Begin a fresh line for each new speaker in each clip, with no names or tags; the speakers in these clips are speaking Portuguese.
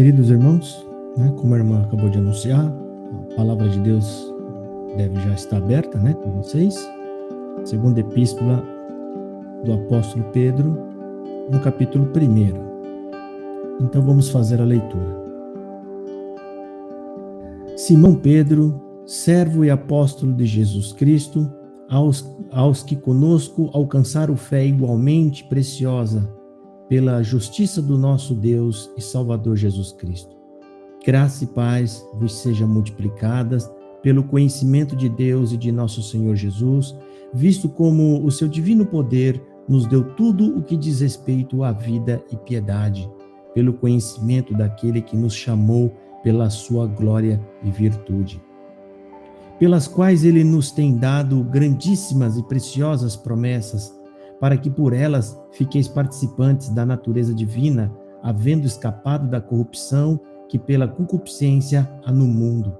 Queridos irmãos, como a irmã acabou de anunciar, a palavra de Deus deve já estar aberta, com vocês. Segunda epístola do apóstolo Pedro, no capítulo 1. Então vamos fazer a leitura. Simão Pedro, servo e apóstolo de Jesus Cristo, aos que conosco alcançaram fé igualmente preciosa pela justiça do nosso Deus e Salvador Jesus Cristo. Graça e paz vos sejam multiplicadas pelo conhecimento de Deus e de nosso Senhor Jesus, visto como o seu divino poder nos deu tudo o que diz respeito à vida e piedade, pelo conhecimento daquele que nos chamou pela sua glória e virtude, pelas quais ele nos tem dado grandíssimas e preciosas promessas, para que por elas fiqueis participantes da natureza divina, havendo escapado da corrupção que pela concupiscência há no mundo.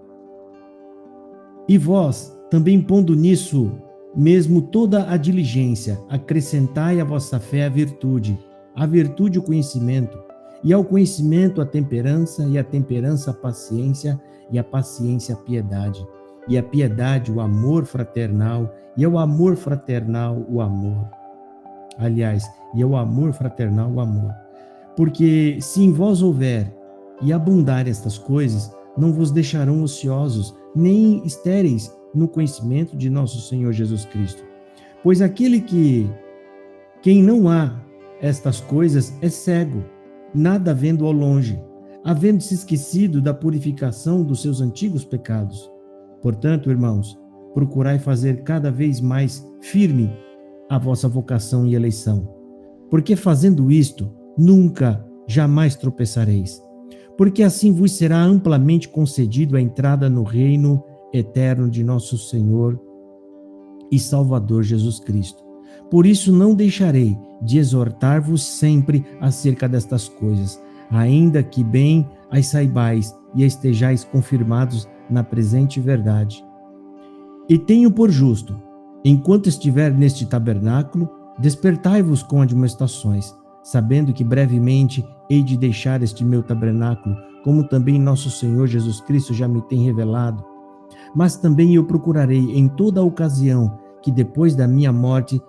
E vós, também pondo nisso mesmo toda a diligência, acrescentai à vossa fé a virtude o conhecimento, e ao conhecimento a temperança, e a temperança a paciência, e a paciência a piedade, e a piedade o amor fraternal, e ao amor fraternal o amor. E ao amor fraternal o amor. Porque se em vós houver e abundar estas coisas, não vos deixarão ociosos, nem estéreis no conhecimento de nosso Senhor Jesus Cristo. Pois quem não há estas coisas é cego, nada vendo ao longe, havendo se esquecido da purificação dos seus antigos pecados. Portanto, irmãos, procurai fazer cada vez mais firme a vossa vocação e eleição, porque fazendo isto, nunca, jamais tropeçareis, porque assim vos será amplamente concedido a entrada no reino eterno de nosso Senhor e Salvador Jesus Cristo. Por isso não deixarei de exortar-vos sempre acerca destas coisas, ainda que bem as saibais e estejais confirmados na presente verdade. E tenho por justo, enquanto estiver neste tabernáculo, despertai-vos com admoestações, sabendo que brevemente hei de deixar este meu tabernáculo, como também nosso Senhor Jesus Cristo já me tem revelado. Mas também eu procurarei em toda a ocasião que depois da minha morte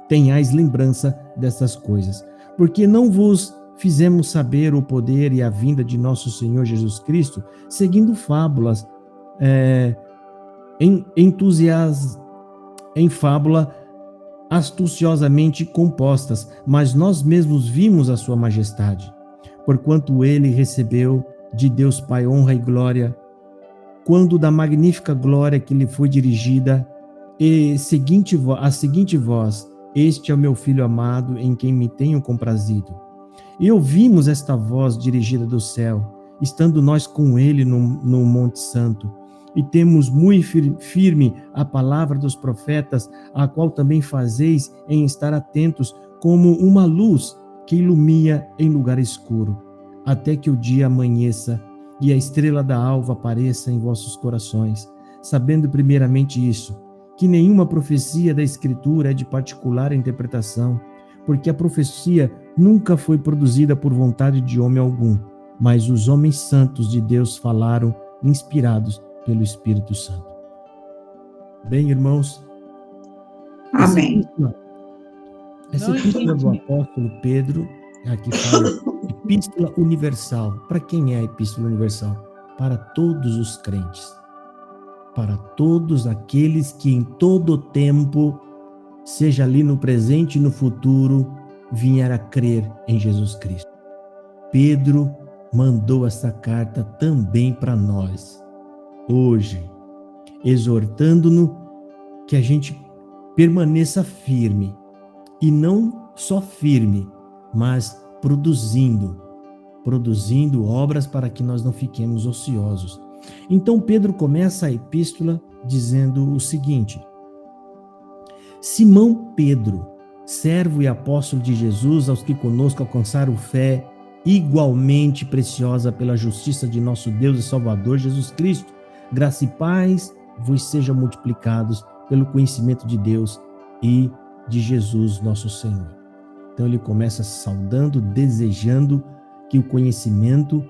tenhais lembrança dessas coisas. Porque não vos fizemos saber o poder e a vinda de nosso Senhor Jesus Cristo, seguindo fábulas, em fábula astuciosamente compostas, mas nós mesmos vimos a sua majestade, porquanto ele recebeu de Deus Pai honra e glória, quando da magnífica glória que lhe foi dirigida, a seguinte voz: este é o meu Filho amado, em quem me tenho comprazido. E ouvimos esta voz dirigida do céu, estando nós com ele no Monte Santo, e temos muito firme a palavra dos profetas, a qual também fazeis em estar atentos, como uma luz que ilumina em lugar escuro, até que o dia amanheça e a estrela da alva apareça em vossos corações, sabendo primeiramente isso, que nenhuma profecia da Escritura é de particular interpretação, porque a profecia nunca foi produzida por vontade de homem algum, mas os homens santos de Deus falaram, inspirados pelo Espírito Santo. Bem, irmãos,
Amém.
Essa epístola do apóstolo Pedro, aqui fala epístola universal. Para quem é a epístola universal? Para todos os crentes, para todos aqueles que em todo o tempo, seja ali no presente e no futuro, vier a crer em Jesus Cristo. Pedro mandou essa carta também para nós, hoje, exortando-nos que a gente permaneça firme, e não só firme, mas produzindo obras para que nós não fiquemos ociosos. Então Pedro começa a epístola dizendo o seguinte: Simão Pedro, servo e apóstolo de Jesus, aos que conosco alcançaram fé igualmente preciosa pela justiça de nosso Deus e Salvador Jesus Cristo, graça e paz vos sejam multiplicados pelo conhecimento de Deus e de Jesus nosso Senhor. Então ele começa saudando, desejando que o conhecimento,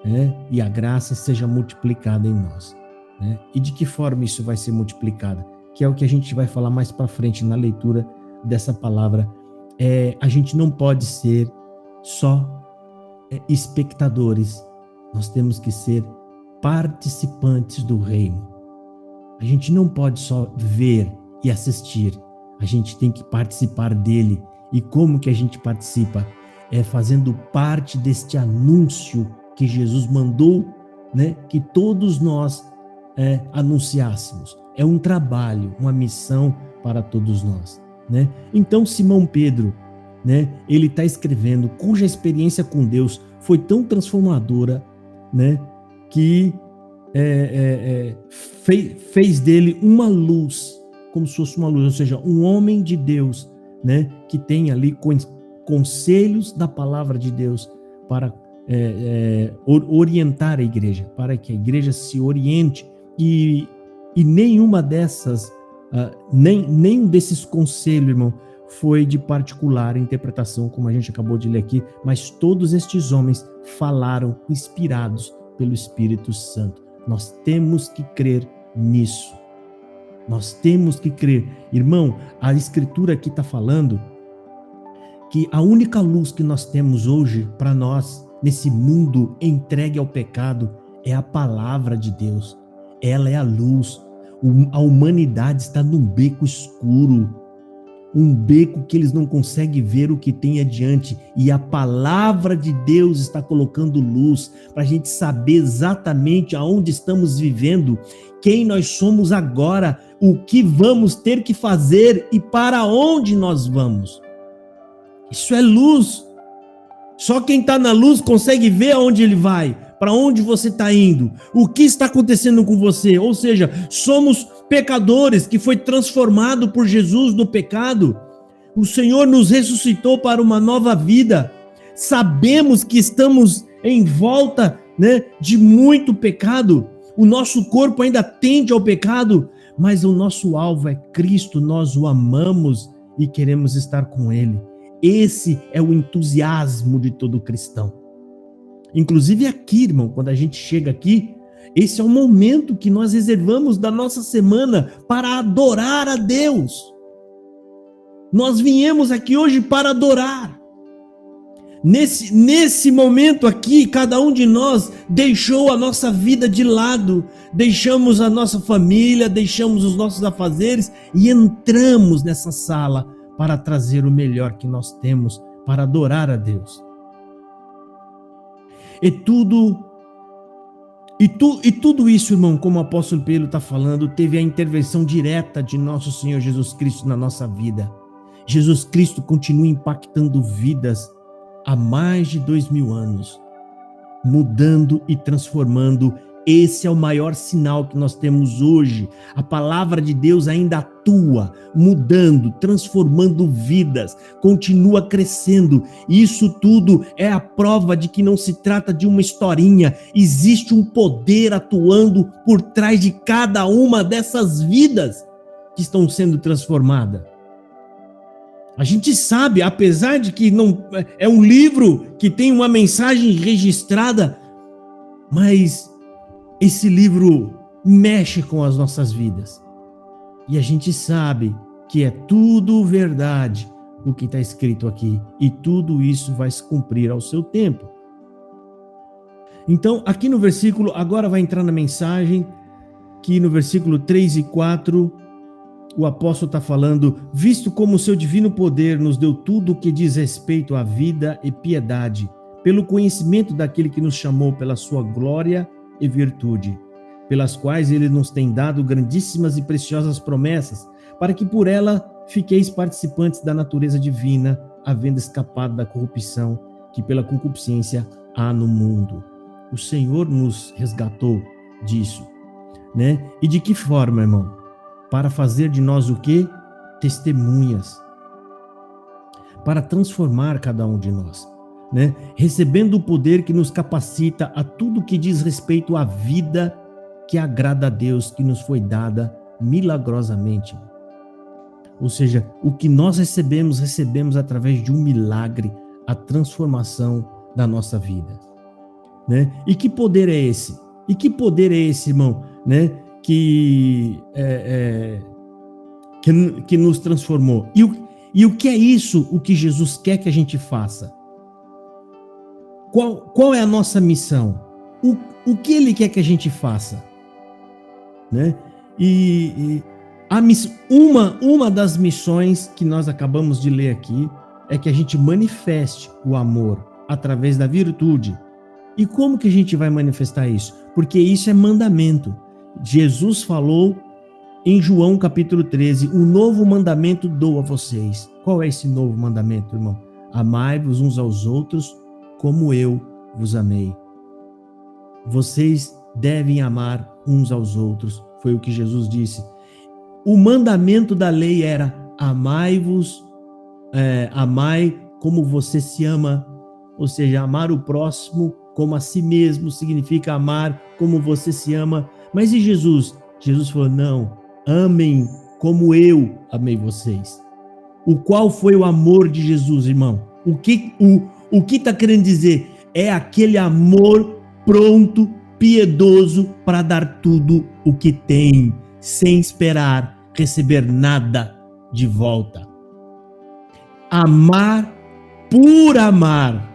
né, e a graça seja multiplicada em nós, né? E de que forma isso vai ser multiplicado? Que é o que a gente vai falar mais para frente na leitura dessa palavra. A gente não pode ser só espectadores, nós temos que ser participantes do reino. A gente não pode só ver e assistir, a gente tem que participar dele. E como que a gente participa? Fazendo parte deste anúncio que Jesus mandou, né, que todos nós anunciássemos. É um trabalho, uma missão para todos nós, né? Então Simão Pedro, né, ele está escrevendo, cuja experiência com Deus foi tão transformadora, né, que fez dele uma luz, como se fosse uma luz, ou seja, um homem de Deus, né, que tem ali conselhos da palavra de Deus para orientar a igreja, para que a igreja se oriente, e nenhuma dessas, nenhum desses conselhos, irmão, foi de particular interpretação, como a gente acabou de ler aqui, mas todos estes homens falaram inspirados pelo Espírito Santo. Nós temos que crer nisso. Nós temos que crer. Irmão, a Escritura aqui está falando que a única luz que nós temos hoje para nós, nesse mundo entregue ao pecado, é a palavra de Deus. Ela é a luz. A humanidade está num beco escuro, um beco que eles não conseguem ver o que tem adiante, e a palavra de Deus está colocando luz para a gente saber exatamente aonde estamos vivendo, quem nós somos agora, o que vamos ter que fazer e para onde nós vamos. Isso é luz. Só quem está na luz consegue ver aonde ele vai, para onde você está indo, o que está acontecendo com você. Ou seja, somos pecadores que foi transformado por Jesus do pecado. O Senhor nos ressuscitou para uma nova vida. Sabemos que estamos em volta, né, de muito pecado. O nosso corpo ainda tende ao pecado, mas o nosso alvo é Cristo. Nós o amamos e queremos estar com Ele. Esse é o entusiasmo de todo cristão. Inclusive aqui, irmão, quando a gente chega aqui, esse é o momento que nós reservamos da nossa semana para adorar a Deus. Nós viemos aqui hoje para adorar. Nesse momento aqui, cada um de nós deixou a nossa vida de lado, deixamos a nossa família, deixamos os nossos afazeres e entramos nessa sala para trazer o melhor que nós temos para adorar a Deus. E tudo isso, irmão, como o apóstolo Pedro está falando, teve a intervenção direta de nosso Senhor Jesus Cristo na nossa vida. Jesus Cristo continua impactando vidas há mais de 2000 anos, mudando e transformando. Esse é o maior sinal que nós temos hoje. A palavra de Deus ainda atua, mudando, transformando vidas, continua crescendo. Isso tudo é a prova de que não se trata de uma historinha. Existe um poder atuando por trás de cada uma dessas vidas que estão sendo transformadas. A gente sabe, apesar de que não é um livro que tem uma mensagem registrada, mas esse livro mexe com as nossas vidas. E a gente sabe que é tudo verdade o que está escrito aqui. E tudo isso vai se cumprir ao seu tempo. Então, aqui no versículo, agora vai entrar na mensagem, que no versículo 3 e 4, o apóstolo está falando: visto como o seu divino poder nos deu tudo o que diz respeito à vida e piedade, pelo conhecimento daquele que nos chamou pela sua glória e virtude, pelas quais ele nos tem dado grandíssimas e preciosas promessas, para que por ela fiqueis participantes da natureza divina, havendo escapado da corrupção que pela concupiscência há no mundo. O Senhor nos resgatou disso, né? E de que forma, irmão? Para fazer de nós o quê? Testemunhas. Para transformar cada um de nós, né? Recebendo o poder que nos capacita a tudo que diz respeito à vida que agrada a Deus, que nos foi dada milagrosamente. Ou seja, o que nós recebemos através de um milagre, a transformação da nossa vida, né? E que poder é esse? E que poder é esse, irmão, né? Que nos transformou. E o que é isso, o que Jesus quer que a gente faça? Qual é a nossa missão? O que Ele quer que a gente faça? Né? Uma das missões que nós acabamos de ler aqui é que a gente manifeste o amor através da virtude. E como que a gente vai manifestar isso? Porque isso é mandamento. Jesus falou em João capítulo 13, um novo mandamento dou a vocês. Qual é esse novo mandamento, irmão? Amai-vos uns aos outros como eu vos amei. Vocês devem amar uns aos outros, foi o que Jesus disse. O mandamento da lei era amai-vos, amai como você se ama, ou seja, amar o próximo como a si mesmo, significa amar como você se ama. Mas e Jesus? Jesus falou, não, amem como eu amei vocês. O qual foi o amor de Jesus, irmão? O que está querendo dizer? É aquele amor pronto, piedoso para dar tudo o que tem, sem esperar receber nada de volta. Amar por amar,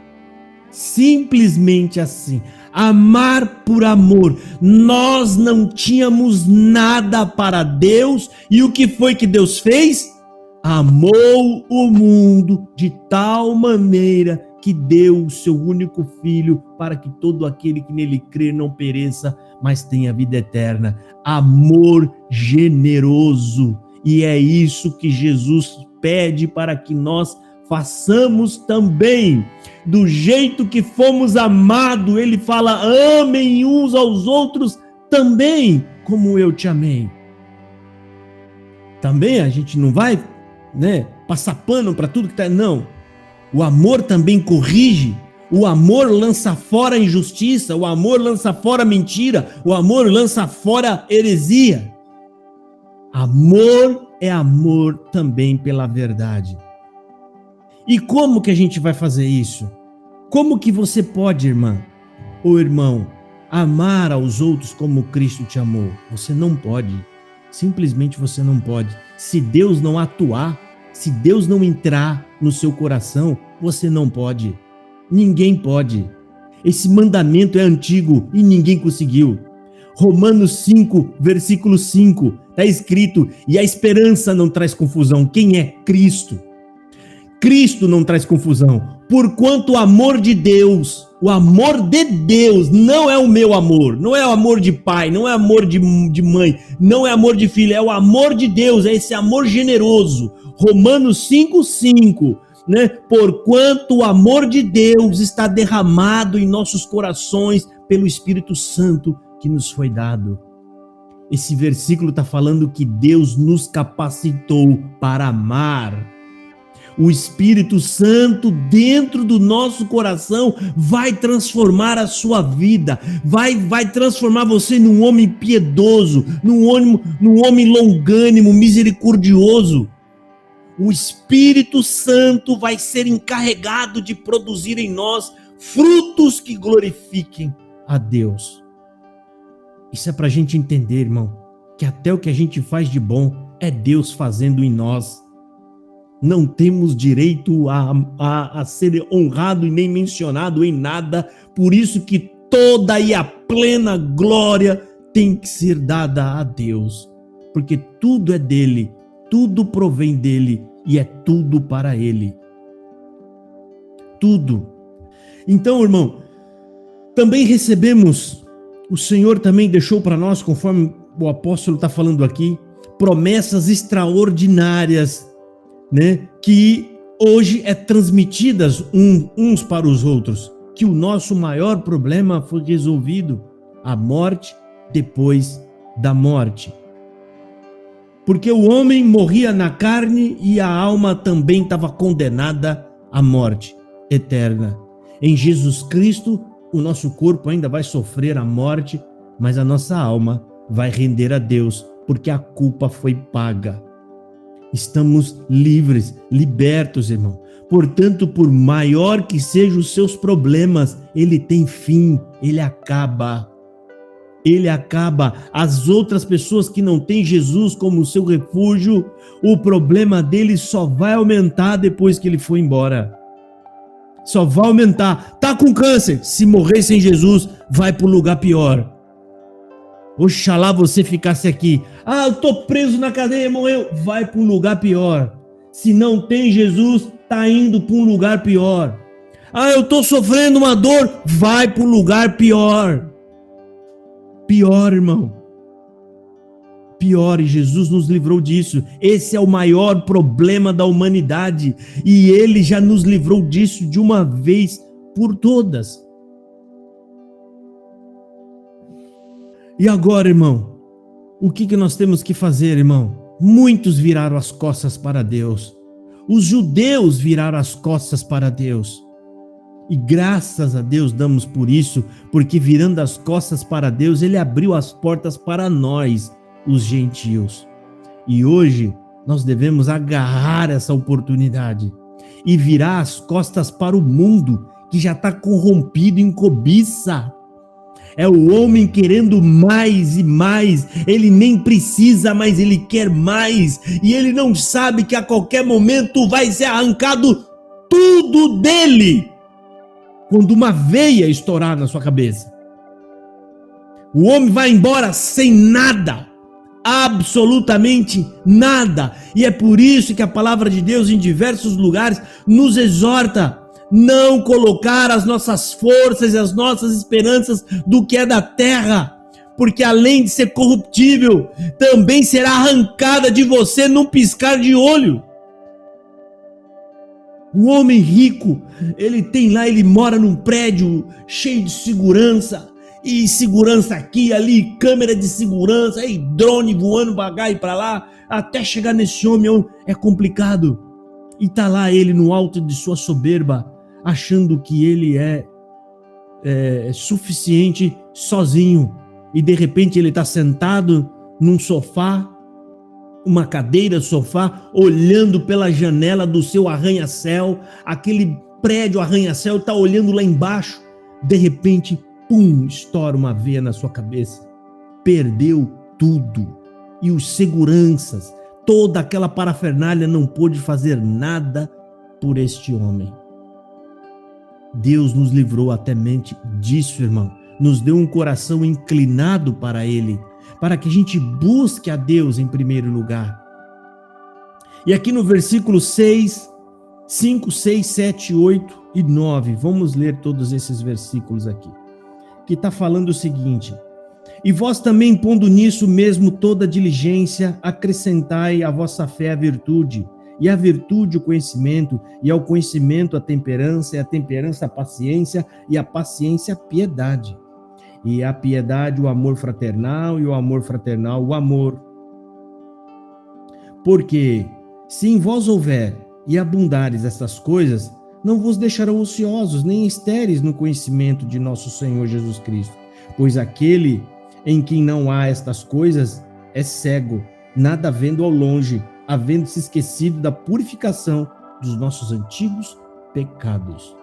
simplesmente assim. Amar por amor. Nós não tínhamos nada para Deus e o que foi que Deus fez? Amou o mundo de tal maneira que deu o seu único filho para que todo aquele que nele crê não pereça, mas tenha vida eterna. Amor generoso. E é isso que Jesus pede para que nós façamos também. Do jeito que fomos amados, ele fala, amem uns aos outros também, como eu te amei. Também a gente não vai, passar pano para tudo que está... Não. O amor também corrige. O amor lança fora a injustiça. O amor lança fora a mentira. O amor lança fora a heresia. Amor é amor também pela verdade. E como que a gente vai fazer isso? Como que você pode, irmã ou irmão, amar aos outros como Cristo te amou? Você não pode. Simplesmente você não pode. Se Deus não atuar, se Deus não entrar no seu coração, você não pode. Ninguém pode. Esse mandamento é antigo e ninguém conseguiu. Romanos 5, versículo 5, está escrito, e a esperança não traz confusão. Quem é Cristo? Cristo não traz confusão. Porquanto o amor de Deus, não é o meu amor, não é o amor de pai, não é amor de mãe, não é amor de filho, é o amor de Deus, é esse amor generoso. Romanos 5:5, Porquanto o amor de Deus está derramado em nossos corações pelo Espírito Santo que nos foi dado. Esse versículo está falando que Deus nos capacitou para amar. O Espírito Santo dentro do nosso coração vai transformar a sua vida, vai transformar você num homem piedoso, num homem longânimo, misericordioso. O Espírito Santo vai ser encarregado de produzir em nós frutos que glorifiquem a Deus. Isso é para a gente entender, irmão, que até o que a gente faz de bom é Deus fazendo em nós. Não temos direito a ser honrado e nem mencionado em nada, por isso que toda e a plena glória tem que ser dada a Deus, porque tudo é dele, tudo provém dele e é tudo para ele. Tudo. Então, irmão, também recebemos, o Senhor também deixou para nós, conforme o apóstolo está falando aqui, promessas extraordinárias, que hoje é transmitidas uns para os outros, que o nosso maior problema foi resolvido, a morte depois da morte. Porque o homem morria na carne e a alma também estava condenada à morte eterna. Em Jesus Cristo, o nosso corpo ainda vai sofrer a morte, mas a nossa alma vai render a Deus, porque a culpa foi paga. Estamos livres, libertos, irmão. Portanto, por maior que sejam os seus problemas, ele tem fim, ele acaba. Ele acaba. As outras pessoas que não têm Jesus como seu refúgio, o problema deles só vai aumentar depois que ele for embora. Só vai aumentar. Tá com câncer, se morrer sem Jesus, vai para o lugar pior. Oxalá você ficasse aqui. Ah, eu tô preso na cadeia, morreu. Vai para um lugar pior. Se não tem Jesus, tá indo para um lugar pior. Ah, eu tô sofrendo uma dor. Vai para um lugar pior. Pior, irmão. Pior, e Jesus nos livrou disso. Esse é o maior problema da humanidade. E ele já nos livrou disso de uma vez por todas. E agora, irmão, o que nós temos que fazer, irmão? Muitos viraram as costas para Deus. Os judeus viraram as costas para Deus. E graças a Deus damos por isso, porque virando as costas para Deus, ele abriu as portas para nós, os gentios. E hoje nós devemos agarrar essa oportunidade e virar as costas para o mundo que já está corrompido em cobiça. É o homem querendo mais e mais. Ele nem precisa, mas ele quer mais. E ele não sabe que a qualquer momento vai ser arrancado tudo dele. Quando uma veia estourar na sua cabeça. O homem vai embora sem nada. Absolutamente nada. E é por isso que a palavra de Deus em diversos lugares nos exorta não colocar as nossas forças e as nossas esperanças do que é da terra, porque além de ser corruptível, também será arrancada de você num piscar de olho. O homem rico, ele mora num prédio cheio de segurança, e segurança aqui, ali, câmera de segurança, e drone voando pra cá e pra lá, até chegar nesse homem é complicado. E tá lá ele no alto de sua soberba, achando que ele é suficiente sozinho. E de repente ele está sentado num sofá, uma cadeira sofá, olhando pela janela do seu arranha-céu. Aquele prédio arranha-céu está olhando lá embaixo. De repente, pum, estoura uma veia na sua cabeça. Perdeu tudo. E os seguranças, toda aquela parafernália não pôde fazer nada por este homem. Deus nos livrou até mente disso, irmão. Nos deu um coração inclinado para Ele, para que a gente busque a Deus em primeiro lugar. E aqui no versículo 6, 5, 6, 7, 8 e 9, vamos ler todos esses versículos aqui, que está falando o seguinte: e vós também, pondo nisso mesmo toda diligência, acrescentai à vossa fé a virtude, e a virtude o conhecimento, e ao conhecimento a temperança, e a temperança a paciência, e a paciência a piedade, e a piedade o amor fraternal, e o amor fraternal o amor. Porque se em vós houver e abundares estas coisas, não vos deixarão ociosos, nem estéreis no conhecimento de nosso Senhor Jesus Cristo. Pois aquele em quem não há estas coisas é cego, nada vendo ao longe, havendo se esquecido da purificação dos nossos antigos pecados.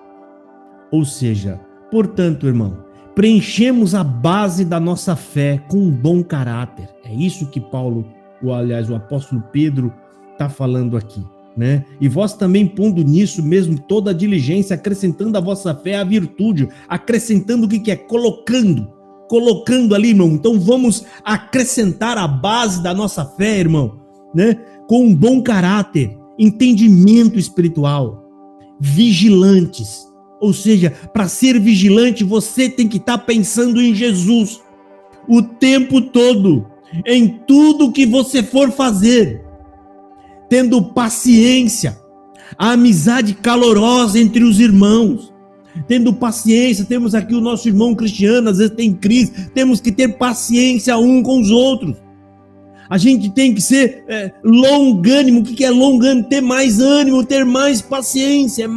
Ou seja, portanto, irmão, preenchemos a base da nossa fé com um bom caráter. É isso que o apóstolo Pedro está falando aqui, né? E vós também, pondo nisso mesmo toda a diligência, acrescentando a vossa fé a virtude, acrescentando o que é? Colocando ali, irmão. Então vamos acrescentar a base da nossa fé, irmão, né? Com um bom caráter, entendimento espiritual, vigilantes. Ou seja, para ser vigilante, você tem que estar pensando em Jesus o tempo todo, em tudo que você for fazer, tendo paciência, a amizade calorosa entre os irmãos, tendo paciência. Temos aqui o nosso irmão Cristiano, às vezes tem crise, temos que ter paciência um com os outros. A gente tem que ser longânimo. O que é longânimo? Ter mais ânimo, ter mais paciência,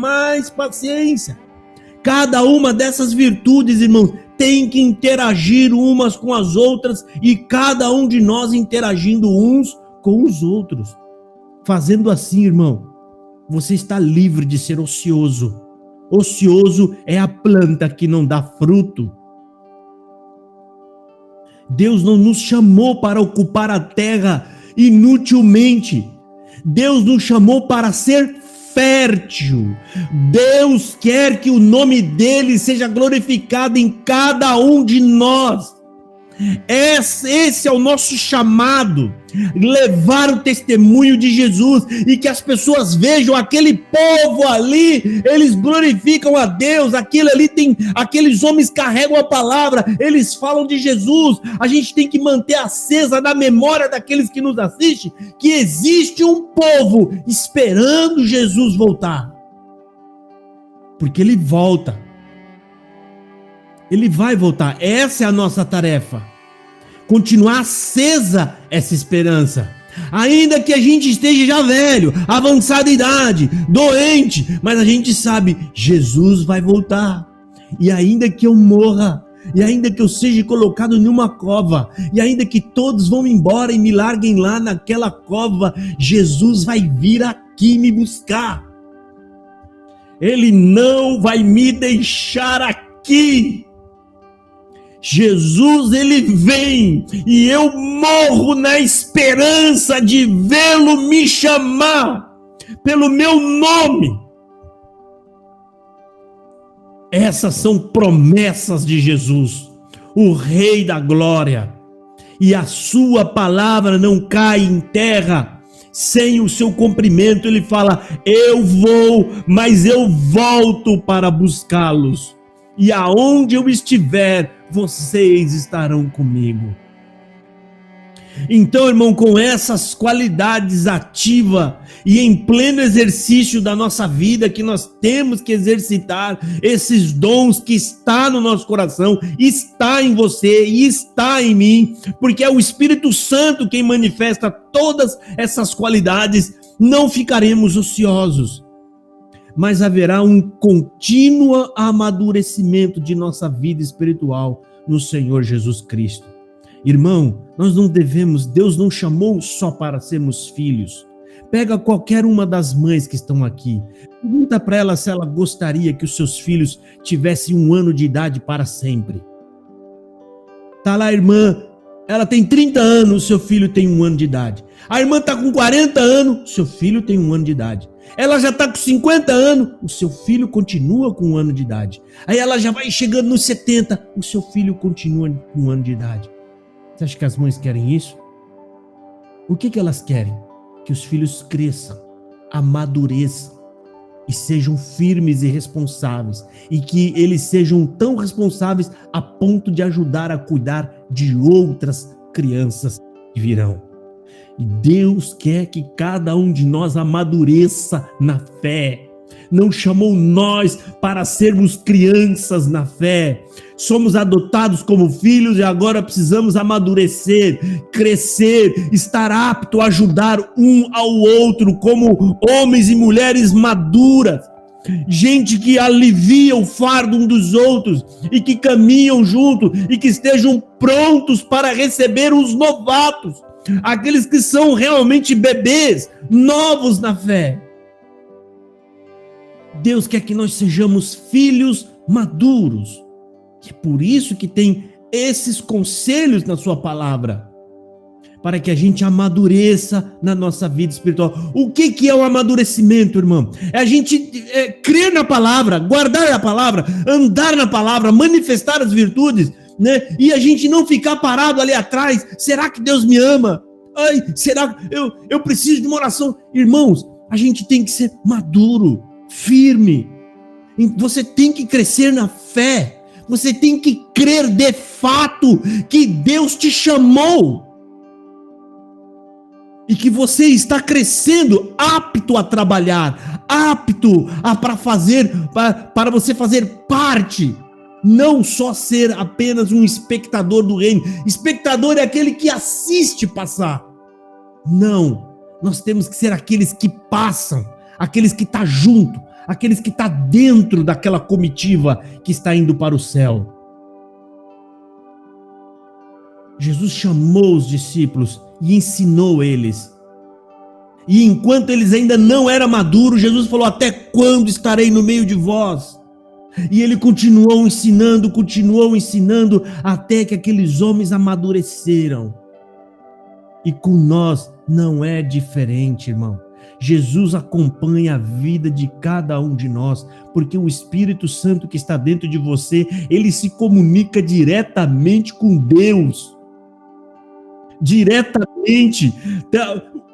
Cada uma dessas virtudes, irmãos, tem que interagir umas com as outras, e cada um de nós interagindo uns com os outros. Fazendo assim, irmão, Você está livre de ser ocioso. Ocioso é a planta que não dá fruto. Deus não nos chamou para ocupar a terra inutilmente. Deus nos chamou para ser fértil. Deus quer que o nome dele seja glorificado em cada um de nós. Esse é o nosso chamado, levar o testemunho de Jesus e que as pessoas vejam aquele povo ali, eles glorificam a Deus, aqueles homens carregam a palavra, eles falam de Jesus. A gente tem que manter acesa na memória daqueles que nos assistem que existe um povo esperando Jesus voltar, porque ele volta. Ele vai voltar. Essa é a nossa tarefa. Continuar acesa essa esperança. Ainda que a gente esteja já velho, avançada idade, doente, mas a gente sabe, Jesus vai voltar. E ainda que eu morra, e ainda que eu seja colocado numa cova, e ainda que todos vão embora e me larguem lá naquela cova, Jesus vai vir aqui me buscar. Ele não vai me deixar aqui. Jesus, ele vem e eu morro na esperança de vê-lo me chamar pelo meu nome. Essas são promessas de Jesus, o Rei da Glória. E a sua palavra não cai em terra sem o seu cumprimento. Ele fala: eu vou, mas eu volto para buscá-los. E aonde eu estiver, vocês estarão comigo. Então, irmão, com essas qualidades ativas e em pleno exercício da nossa vida, que nós temos que exercitar esses dons que está no nosso coração, está em você e está em mim, porque é o Espírito Santo quem manifesta todas essas qualidades, não ficaremos ociosos, mas haverá um contínuo amadurecimento de nossa vida espiritual no Senhor Jesus Cristo. Irmão, nós não devemos, Deus não chamou só para sermos filhos. Pega qualquer uma das mães que estão aqui, pergunta para ela se ela gostaria que os seus filhos tivessem 1 ano de idade para sempre. Tá lá a irmã, ela tem 30 anos, seu filho tem 1 ano de idade. A irmã está com 40 anos, seu filho tem 1 ano de idade. Ela já está com 50 anos, o seu filho continua com 1 ano de idade. Aí ela já vai chegando nos 70, o seu filho continua com 1 ano de idade. Você acha que as mães querem isso? O que elas querem? Que os filhos cresçam, amadureçam e sejam firmes e responsáveis. E que eles sejam tão responsáveis a ponto de ajudar a cuidar de outras crianças que virão. E Deus quer que cada um de nós amadureça na fé. Não chamou nós para sermos crianças na fé. Somos adotados como filhos e agora precisamos amadurecer, crescer, estar apto a ajudar um ao outro como homens e mulheres maduras. Gente que alivia o fardo um dos outros e que caminham junto e que estejam prontos para receber os novatos. Aqueles que são realmente bebês, novos na fé. Deus quer que nós sejamos filhos maduros. E é por isso que tem esses conselhos na sua palavra. Para que a gente amadureça na nossa vida espiritual. O que é o amadurecimento, irmão? É a gente crer na palavra, guardar a palavra, andar na palavra, manifestar as virtudes, né? E a gente não ficar parado ali atrás. Será que Deus me ama? Ai, será que eu preciso de uma oração? Irmãos, a gente tem que ser maduro, firme. Você tem que crescer na fé. Você tem que crer de fato que Deus te chamou. E que você está crescendo, apto a trabalhar, apto para você fazer parte. Não só ser apenas um espectador do reino. Espectador é aquele que assiste passar. Não, nós temos que ser aqueles que passam, aqueles que estão junto, aqueles que estão dentro daquela comitiva que está indo para o céu. Jesus chamou os discípulos e ensinou eles. E enquanto eles ainda não eram maduros, Jesus falou: até quando estarei no meio de vós? E ele continuou ensinando, até que aqueles homens amadureceram. E com nós não é diferente, irmão. Jesus acompanha a vida de cada um de nós, porque o Espírito Santo que está dentro de você, ele se comunica diretamente com Deus. Diretamente.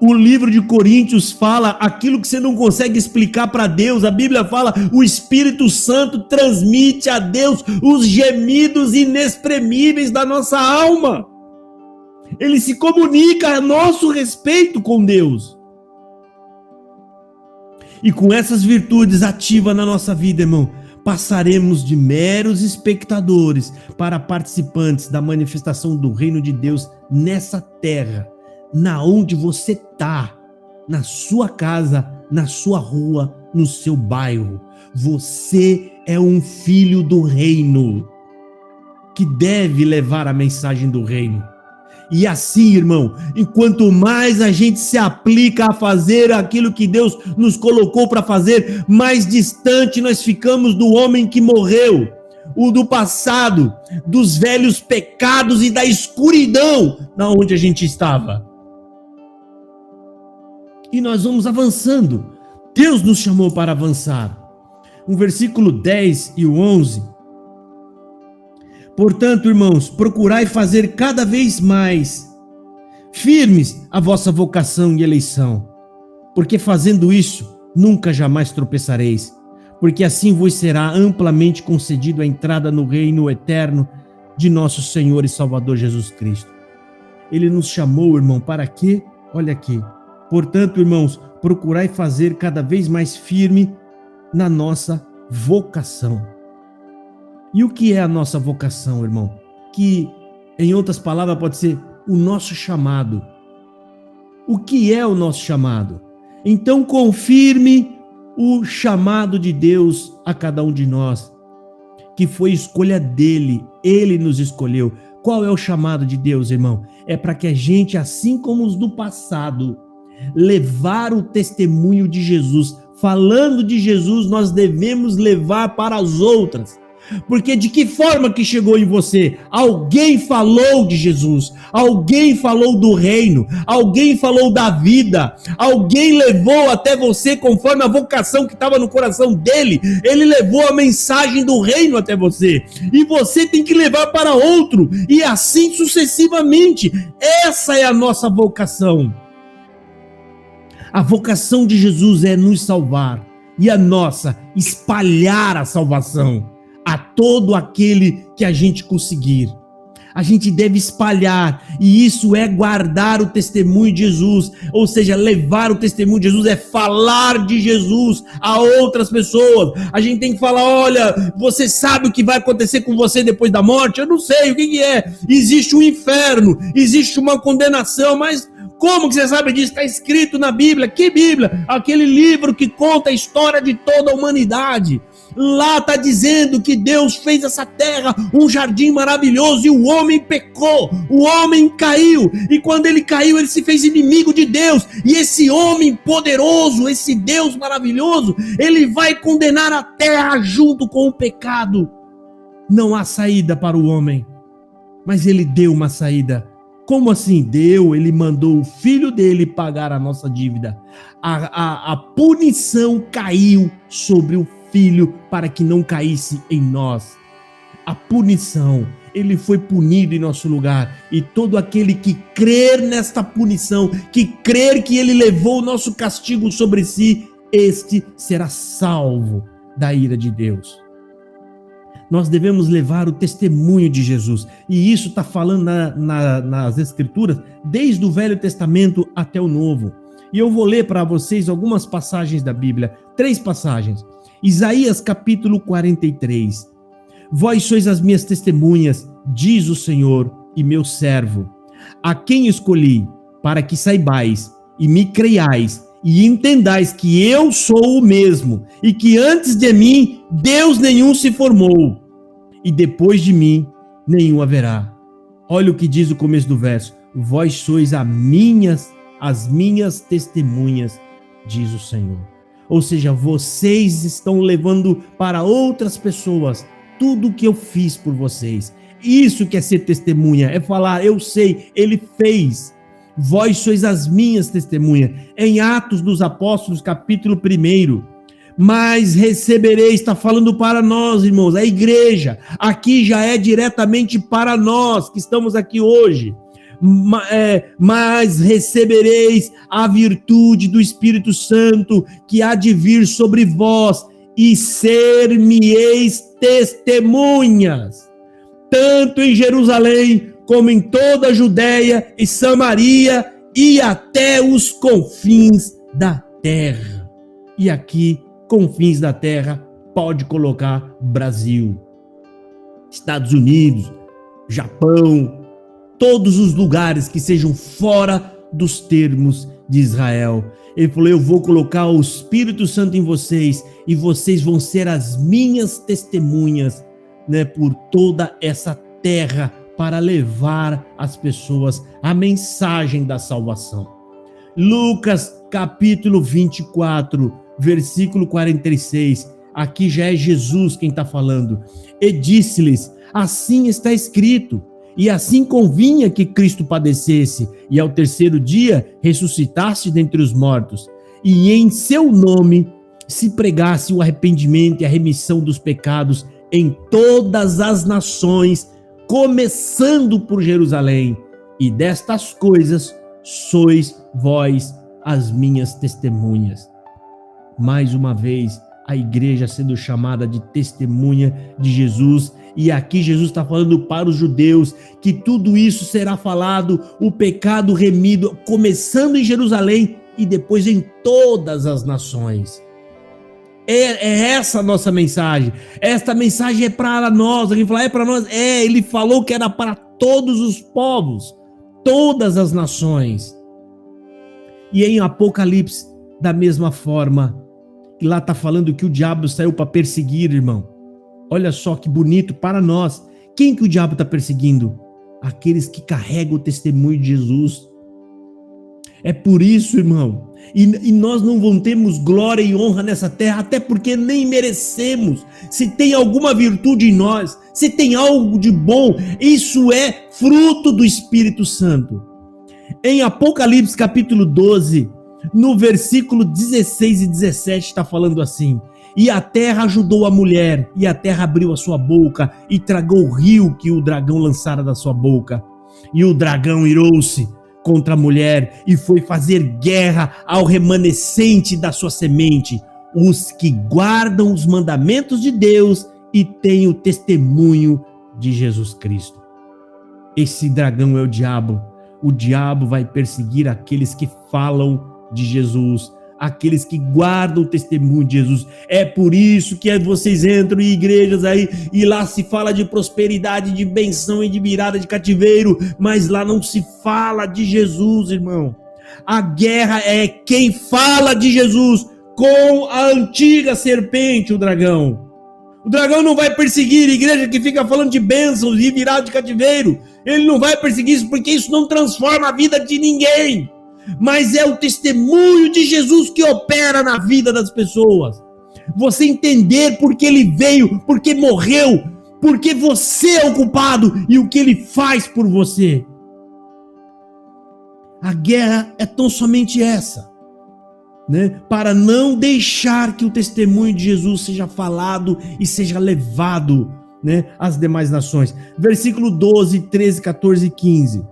O livro de Coríntios fala aquilo que você não consegue explicar para Deus. A Bíblia fala: o Espírito Santo transmite a Deus os gemidos inexprimíveis da nossa alma. Ele se comunica a nosso respeito com Deus. E com essas virtudes ativas na nossa vida, irmão, passaremos de meros espectadores para participantes da manifestação do reino de Deus nessa terra, na onde você está, na sua casa, na sua rua, no seu bairro. Você é um filho do reino, que deve levar a mensagem do reino. E assim, irmão, enquanto mais a gente se aplica a fazer aquilo que Deus nos colocou para fazer, mais distante nós ficamos do homem que morreu, o do passado, dos velhos pecados e da escuridão na onde a gente estava. E nós vamos avançando. Deus nos chamou para avançar. O versículo 10 e o 11. Portanto, irmãos, procurai fazer cada vez mais firmes a vossa vocação e eleição, porque fazendo isso, nunca jamais tropeçareis, porque assim vos será amplamente concedido a entrada no reino eterno de nosso Senhor e Salvador Jesus Cristo. Ele nos chamou, irmão, para quê? Olha aqui. Portanto, irmãos, procurai fazer cada vez mais firme na nossa vocação. E o que é a nossa vocação, irmão? Que, em outras palavras, pode ser o nosso chamado. O que é o nosso chamado? Então, confirme o chamado de Deus a cada um de nós, que foi escolha dele, ele nos escolheu. Qual é o chamado de Deus, irmão? É para que a gente, assim como os do passado, levar o testemunho de Jesus. Falando de Jesus, nós devemos levar para as outras. Porque de que forma que chegou em você? Alguém falou de Jesus, alguém falou do reino, alguém falou da vida, alguém levou até você conforme a vocação que estava no coração dele. Ele levou a mensagem do reino até você, e você tem que levar para outro, e assim sucessivamente. Essa é a nossa vocação. A vocação de Jesus é nos salvar, e a nossa, espalhar a salvação a todo aquele que a gente conseguir. A gente deve espalhar, e isso é guardar o testemunho de Jesus, ou seja, levar o testemunho de Jesus é falar de Jesus a outras pessoas. A gente tem que falar: olha, você sabe o que vai acontecer com você depois da morte? Eu não sei, o que é? Existe um inferno, existe uma condenação, mas como que você sabe disso? Está escrito na Bíblia. Que Bíblia? Aquele livro que conta a história de toda a humanidade. Lá está dizendo que Deus fez essa terra um jardim maravilhoso, e o homem pecou, o homem caiu, e quando ele caiu, ele se fez inimigo de Deus, e esse homem poderoso, esse Deus maravilhoso, ele vai condenar a terra junto com o pecado. Não há saída para o homem, mas ele deu uma saída. Como assim? Deu, ele mandou o filho dele pagar a nossa dívida. A punição caiu sobre o filho para que não caísse em nós. A punição, ele foi punido em nosso lugar, e todo aquele que crer nesta punição, que crer que ele levou o nosso castigo sobre si, este será salvo da ira de Deus. Nós devemos levar o testemunho de Jesus, e isso está falando nas Escrituras, desde o Velho Testamento até o Novo. E eu vou ler para vocês algumas passagens da Bíblia, 3 passagens. Isaías capítulo 43. Vós sois as minhas testemunhas, diz o Senhor, e meu servo, a quem escolhi, para que saibais e me creiais e entendais que eu sou o mesmo, e que antes de mim Deus nenhum se formou, e depois de mim nenhum haverá. Olha o que diz o começo do verso: vós sois as minhas as minhas testemunhas, diz o Senhor. Ou seja, vocês estão levando para outras pessoas tudo que eu fiz por vocês. Isso que é ser testemunha, é falar, eu sei, ele fez. Vós sois as minhas testemunhas. Em Atos dos Apóstolos, capítulo 1, mas recebereis, está falando para nós, irmãos, a igreja, aqui já é diretamente para nós, que estamos aqui hoje. Mas recebereis a virtude do Espírito Santo, que há de vir sobre vós, e ser-me-eis testemunhas, tanto em Jerusalém, como em toda a Judéia e Samaria, e até os confins da terra. E aqui, confins da terra, pode colocar Brasil, Estados Unidos, Japão, todos os lugares que sejam fora dos termos de Israel. Ele falou, eu vou colocar o Espírito Santo em vocês e vocês vão ser as minhas testemunhas, né, por toda essa terra, para levar às pessoas a mensagem da salvação. Lucas capítulo 24, versículo 46, aqui já é Jesus quem está falando. E disse-lhes, assim está escrito, e assim convinha que Cristo padecesse, e ao terceiro dia ressuscitasse dentre os mortos, e em seu nome se pregasse o arrependimento e a remissão dos pecados em todas as nações, começando por Jerusalém. E destas coisas sois vós as minhas testemunhas. Mais uma vez, a igreja sendo chamada de testemunha de Jesus. E aqui Jesus está falando para os judeus que tudo isso será falado, o pecado remido, começando em Jerusalém e depois em todas as nações. É essa a nossa mensagem. Esta mensagem é para nós. Alguém fala, é para nós? Ele falou que era para todos os povos, todas as nações. E em Apocalipse, da mesma forma, e lá está falando que o diabo saiu para perseguir, irmão. Olha só que bonito para nós. Quem que o diabo está perseguindo? Aqueles que carregam o testemunho de Jesus. É por isso, irmão. E nós não vamos termos glória e honra nessa terra, até porque nem merecemos. Se tem alguma virtude em nós, se tem algo de bom, isso é fruto do Espírito Santo. Em Apocalipse capítulo 12, no versículo 16 e 17 está falando assim: e a terra ajudou a mulher, e a terra abriu a sua boca, e tragou o rio que o dragão lançara da sua boca. E o dragão irou-se contra a mulher, e foi fazer guerra ao remanescente da sua semente, os que guardam os mandamentos de Deus e têm o testemunho de Jesus Cristo. Esse dragão é o diabo. O diabo vai perseguir aqueles que falam de Jesus, aqueles que guardam o testemunho de Jesus. É por isso que vocês entram em igrejas aí e lá se fala de prosperidade, de benção e de virada de cativeiro, mas lá não se fala de Jesus, irmão. A guerra é quem fala de Jesus com a antiga serpente, o dragão. O dragão não vai perseguir a igreja que fica falando de bênçãos e virada de cativeiro. Ele não vai perseguir isso, porque isso não transforma a vida de ninguém. Mas é o testemunho de Jesus que opera na vida das pessoas. Você entender por que ele veio, por que morreu, porque você é o culpado e o que ele faz por você. A guerra é tão somente essa, né? Para não deixar que o testemunho de Jesus seja falado e seja levado, né, às demais nações. Versículo 12, 13, 14 e 15.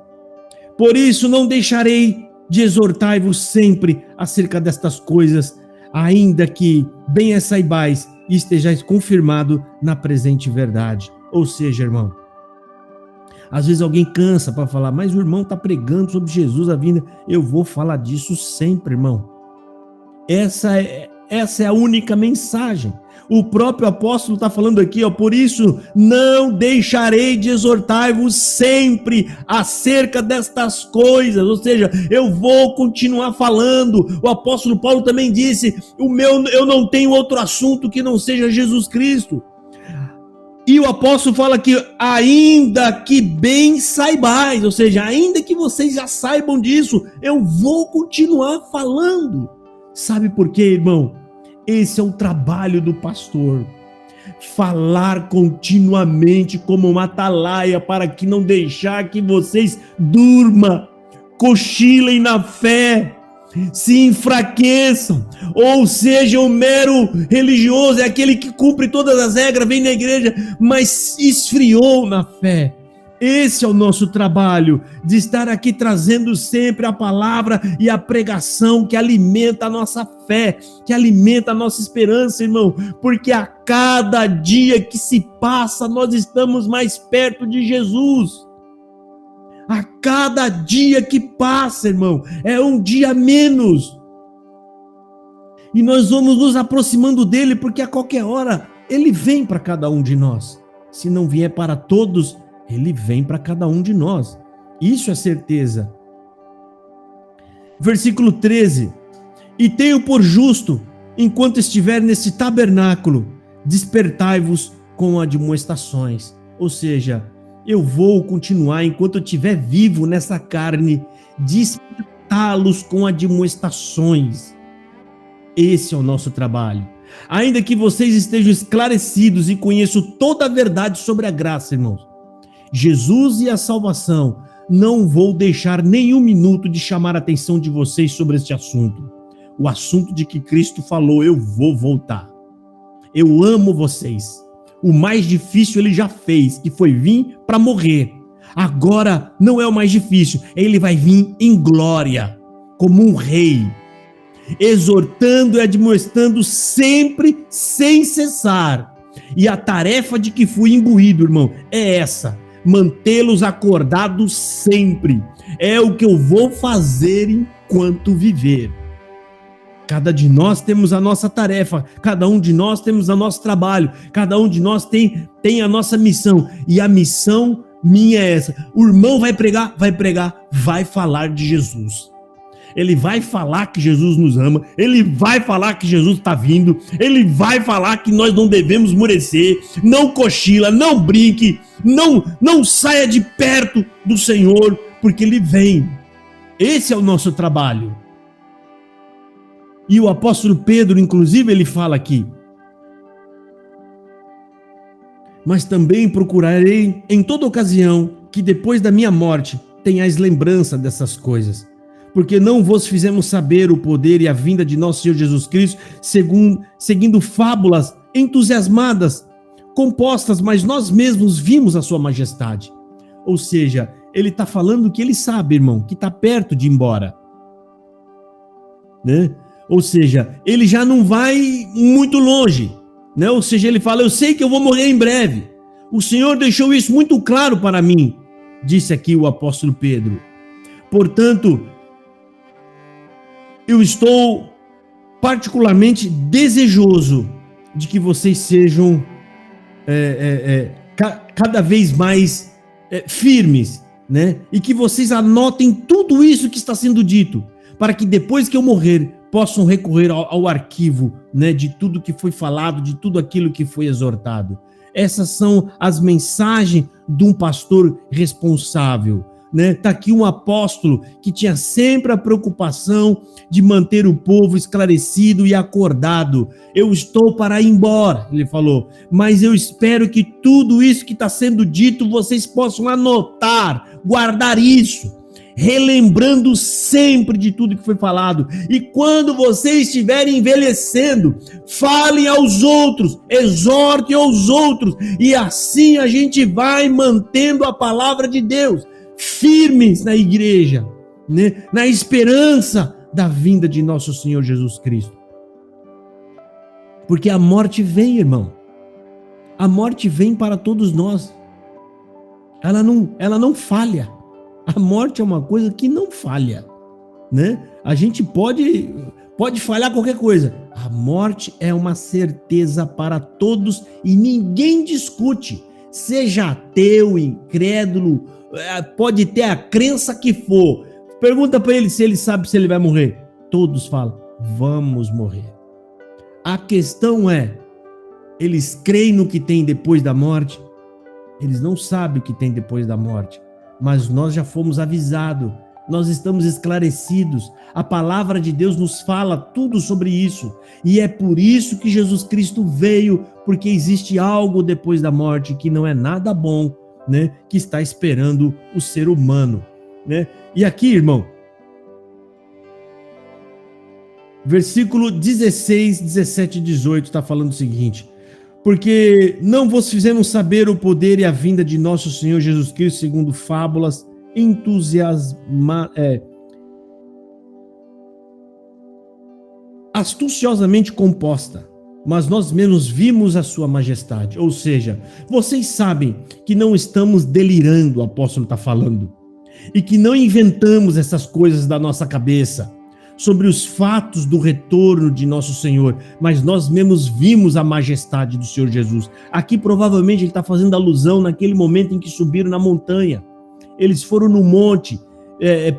Por isso não deixarei de exortar-vos sempre acerca destas coisas, ainda que bem as saibais e estejais confirmado na presente verdade. Ou seja, irmão, às vezes alguém cansa para falar, mas o irmão está pregando sobre Jesus, a vinda. Eu vou falar disso sempre, irmão. Essa é a única mensagem. O próprio apóstolo está falando aqui, ó, por isso não deixarei de exortar-vos sempre acerca destas coisas. Ou seja, eu vou continuar falando. O apóstolo Paulo também disse, eu não tenho outro assunto que não seja Jesus Cristo. E o apóstolo fala que ainda que bem saibais, ou seja, ainda que vocês já saibam disso, eu vou continuar falando. Sabe por quê, irmão? Esse é o trabalho do pastor. Falar continuamente como uma atalaia para que não deixar que vocês durmam, cochilem na fé, se enfraqueçam, ou seja, o mero religioso é aquele que cumpre todas as regras, vem na igreja, mas esfriou na fé. Esse é o nosso trabalho, de estar aqui trazendo sempre a palavra e a pregação que alimenta a nossa fé, que alimenta a nossa esperança, irmão, porque a cada dia que se passa, nós estamos mais perto de Jesus. A cada dia que passa, irmão, é um dia menos. E nós vamos nos aproximando dele, porque a qualquer hora ele vem para cada um de nós. Se não vier para todos, ele vem para cada um de nós. Isso é certeza. Versículo 13. E tenho por justo, enquanto estiver nesse tabernáculo, despertai-vos com admoestações. Ou seja, eu vou continuar, enquanto eu estiver vivo nessa carne, despertá-los com admoestações. Esse é o nosso trabalho. Ainda que vocês estejam esclarecidos e conheçam toda a verdade sobre a graça, irmãos, Jesus e a salvação, não vou deixar nenhum minuto de chamar a atenção de vocês sobre este assunto. O assunto de que Cristo falou, eu vou voltar. Eu amo vocês. O mais difícil ele já fez, que foi vir para morrer. Agora não é o mais difícil, ele vai vir em glória, como um rei, exortando e admoestando sempre, sem cessar. E a tarefa de que fui imbuído, irmão, é essa: mantê-los acordados sempre. É o que eu vou fazer enquanto viver. Cada de nós temos a nossa tarefa, cada um de nós temos o nosso trabalho, cada um de nós tem a nossa missão, e a missão minha é essa. O irmão vai pregar, vai falar de Jesus. Ele vai falar que Jesus nos ama, ele vai falar que Jesus está vindo, ele vai falar que nós não devemos esmorecer, não cochila, não brinque, não saia de perto do Senhor, porque ele vem. Esse é o nosso trabalho. E o apóstolo Pedro, inclusive, ele fala aqui: mas também procurarei em toda ocasião que depois da minha morte tenhais lembrança dessas coisas, porque não vos fizemos saber o poder e a vinda de nosso Senhor Jesus Cristo, seguindo fábulas entusiasmadas, compostas, mas nós mesmos vimos a sua majestade. Ou seja, ele está falando que ele sabe, irmão, que está perto de ir embora, né? Ou seja, ele já não vai muito longe, né? Ou seja, ele fala: eu sei que eu vou morrer em breve. O Senhor deixou isso muito claro para mim, disse aqui o apóstolo Pedro. Portanto, eu estou particularmente desejoso de que vocês sejam cada vez mais firmes, né? E que vocês anotem tudo isso que está sendo dito, para que depois que eu morrer, possam recorrer ao arquivo, né, de tudo que foi falado, de tudo aquilo que foi exortado. Essas são as mensagens de um pastor responsável, né? Tá aqui um apóstolo que tinha sempre a preocupação de manter o povo esclarecido e acordado. Eu estou para ir embora, ele falou, mas eu espero que tudo isso que está sendo dito vocês possam anotar, guardar isso, relembrando sempre de tudo que foi falado. E quando vocês estiverem envelhecendo, falem aos outros, exortem aos outros, e assim a gente vai mantendo a palavra de Deus firmes na igreja, né? Na esperança da vinda de nosso Senhor Jesus Cristo. Porque a morte vem, irmão. A morte vem para todos nós. Ela não falha. A morte é uma coisa que não falha, né? A gente pode falhar qualquer coisa. A morte é uma certeza para todos e ninguém discute. Seja ateu, incrédulo, pode ter a crença que for. Pergunta para ele se ele sabe se ele vai morrer. Todos falam: vamos morrer. A questão é: Eles creem no que tem depois da morte. Eles não sabem o que tem depois da morte. Mas nós já fomos avisados. Nós estamos esclarecidos. A palavra de Deus nos fala tudo sobre isso. E é por isso que Jesus Cristo veio, porque existe algo depois da morte que não é nada bom, né? Que está esperando o ser humano, né? E aqui, irmão, versículo 16, 17 e 18 está falando o seguinte: porque não vos fizemos saber o poder e a vinda de nosso Senhor Jesus Cristo segundo fábulas astuciosamente composta, mas nós mesmos vimos a sua majestade. Ou seja, vocês sabem que não estamos delirando, o apóstolo está falando, e que não inventamos essas coisas da nossa cabeça sobre os fatos do retorno de nosso Senhor, mas nós mesmos vimos a majestade do Senhor Jesus. Aqui provavelmente ele está fazendo alusão naquele momento em que subiram na montanha. Eles foram no monte,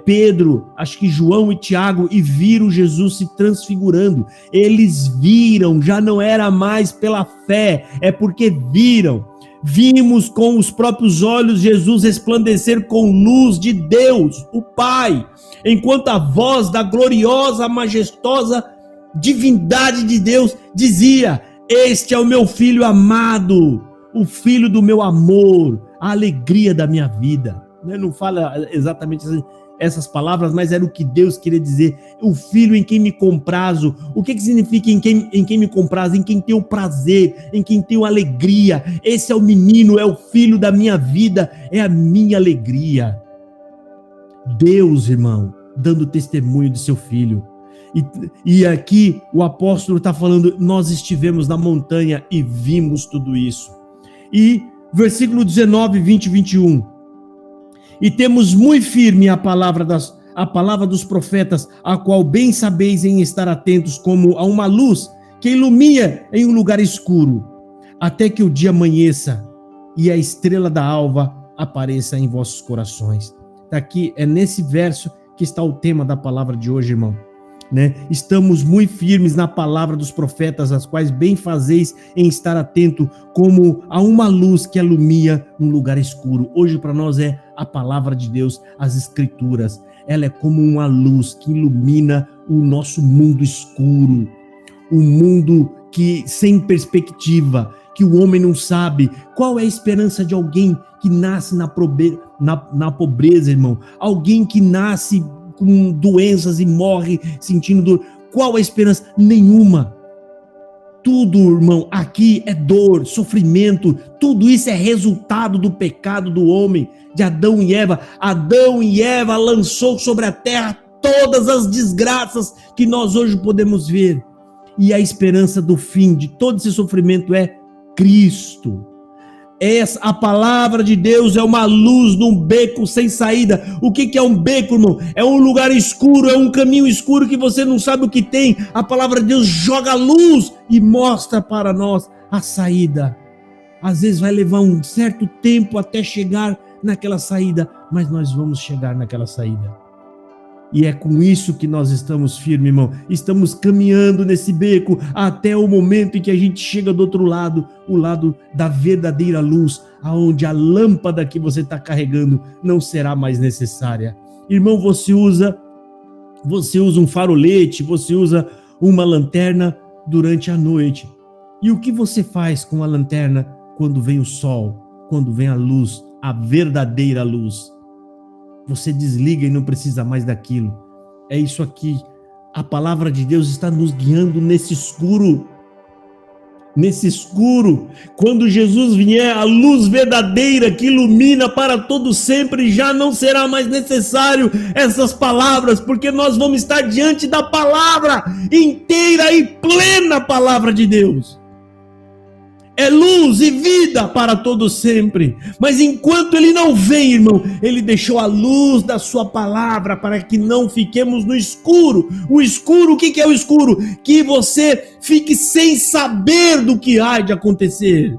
Pedro, acho que João e Tiago, e viram Jesus se transfigurando. Eles viram, já não era mais pela fé, é porque viram. Vimos com os próprios olhos Jesus resplandecer com luz de Deus, o Pai, enquanto a voz da gloriosa, majestosa divindade de Deus dizia: este é o meu filho amado, o filho do meu amor, a alegria da minha vida. Não fala exatamente essas palavras, mas era o que Deus queria dizer: o filho em quem me comprazo. O que significa em quem me comprazo? Em quem tenho prazer, em quem tenho alegria. Esse é o menino, é o filho da minha vida, é a minha alegria. Deus, irmão, dando testemunho de seu filho. E aqui o apóstolo está falando: nós estivemos na montanha e vimos tudo isso. E versículo 19, 20 e 21. E temos muito firme a palavra dos profetas, a qual bem sabeis em estar atentos como a uma luz que ilumina em um lugar escuro, até que o dia amanheça e a estrela da alva apareça em vossos corações. Aqui é nesse verso que está o tema da palavra de hoje, irmão. Estamos muito firmes na palavra dos profetas, as quais bem fazeis em estar atento como a uma luz que ilumina um lugar escuro. Hoje para nós é a palavra de Deus, as escrituras. Ela é como uma luz que ilumina o nosso mundo escuro, um mundo que sem perspectiva, que o homem não sabe qual é a esperança de alguém que nasce na pobreza, irmão. Alguém que nasce com doenças e morre sentindo dor. Qual a esperança? Nenhuma. Tudo, irmão, aqui é dor, sofrimento. Tudo isso é resultado do pecado do homem, de Adão e Eva. Adão e Eva lançou sobre a terra todas as desgraças que nós hoje podemos ver. E a esperança do fim de todo esse sofrimento é Cristo. A palavra de Deus é uma luz num beco sem saída. O que é um beco, irmão? É um lugar escuro, é um caminho escuro que você não sabe o que tem. A palavra de Deus joga luz e mostra para nós a saída. Às vezes vai levar um certo tempo até chegar naquela saída, mas nós vamos chegar naquela saída. E é com isso que nós estamos firmes, irmão. Estamos caminhando nesse beco até o momento em que a gente chega do outro lado, o lado da verdadeira luz, aonde a lâmpada que você está carregando não será mais necessária. Irmão, você usa um farolete, você usa uma lanterna durante a noite. E o que você faz com a lanterna quando vem o sol, quando vem a luz, a verdadeira luz? Você desliga e não precisa mais daquilo. É isso aqui. A palavra de Deus está nos guiando nesse escuro. Nesse escuro. Quando Jesus vier, a luz verdadeira que ilumina para todo sempre, já não será mais necessário essas palavras, porque nós vamos estar diante da palavra inteira e plena palavra de Deus. É luz e vida para todo sempre. Mas enquanto ele não vem, irmão, ele deixou a luz da sua palavra para que não fiquemos no escuro. O escuro, o que é o escuro? Que você fique sem saber do que há de acontecer.